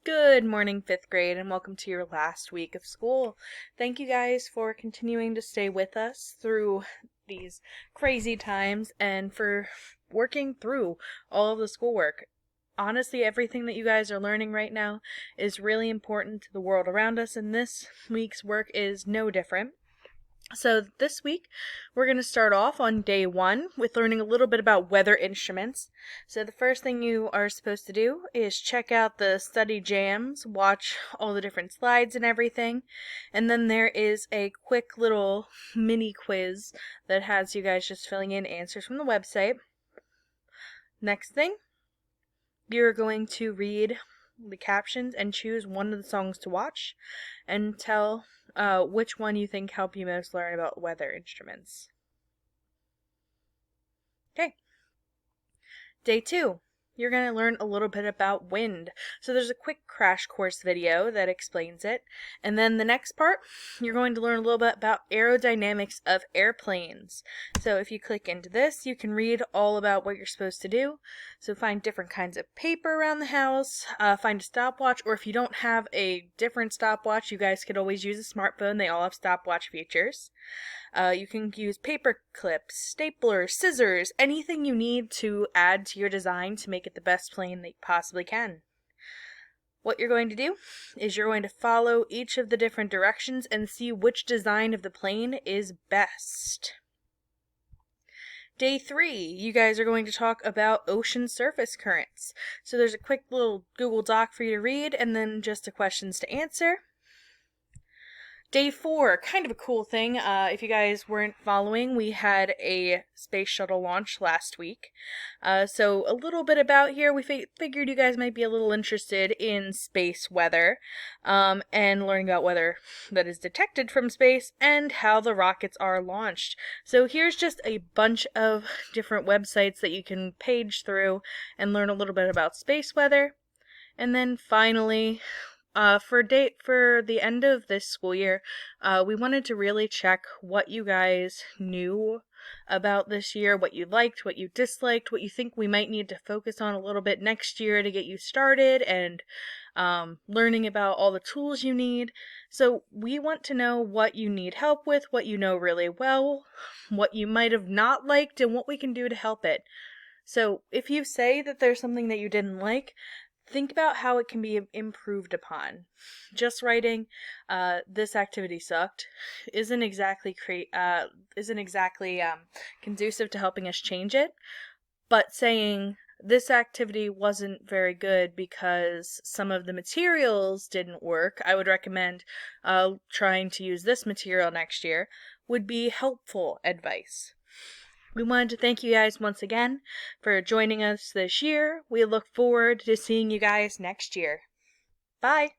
Good morning, 5th grade, and welcome to your last week of school. Thank you guys for continuing to stay with us through these crazy times and for working through all of the schoolwork. Honestly, everything that you guys are learning right now is really important to the world around us, and this week's work is no different. So this week, we're going to start off on day 1 with learning a little bit about weather instruments. So the first thing you are supposed to do is check out the study jams, watch all the different slides and everything, and then there is a quick little mini quiz that has you guys just filling in answers from the website. Next thing, you're going to read the captions and choose one of the songs to watch and tell which one you think helped you most learn about weather instruments. Okay. Day 2, you're going to learn a little bit about wind. So there's a quick crash course video that explains it. And then the next part, you're going to learn a little bit about aerodynamics of airplanes. So if you click into this, you can read all about what you're supposed to do. So find different kinds of paper around the house, find a stopwatch, or if you don't have a different stopwatch, you guys could always use a smartphone. They all have stopwatch features. You can use paper clips, staplers, scissors, anything you need to add to your design to make it the best plane that you possibly can. What you're going to do is you're going to follow each of the different directions and see which design of the plane is best. Day 3, you guys are going to talk about ocean surface currents. So there's a quick little Google Doc for you to read and then just the questions to answer. Day 4, kind of a cool thing. If you guys weren't following, we had a space shuttle launch last week. So a little bit about here, we figured you guys might be a little interested in space weather and learning about weather that is detected from space and how the rockets are launched. So here's just a bunch of different websites that you can page through and learn a little bit about space weather. And then finally, for the end of this school year, we wanted to really check what you guys knew about this year, what you liked, what you disliked, what you think we might need to focus on a little bit next year to get you started, and learning about all the tools you need. So we want to know what you need help with, what you know really well, what you might have not liked, and what we can do to help it. So if you say that there's something that you didn't like, think about how it can be improved upon. Just writing, this activity sucked, isn't exactly conducive to helping us change it. But saying this activity wasn't very good because some of the materials didn't work, I would recommend trying to use this material next year, would be helpful advice. We wanted to thank you guys once again for joining us this year. We look forward to seeing you guys next year. Bye!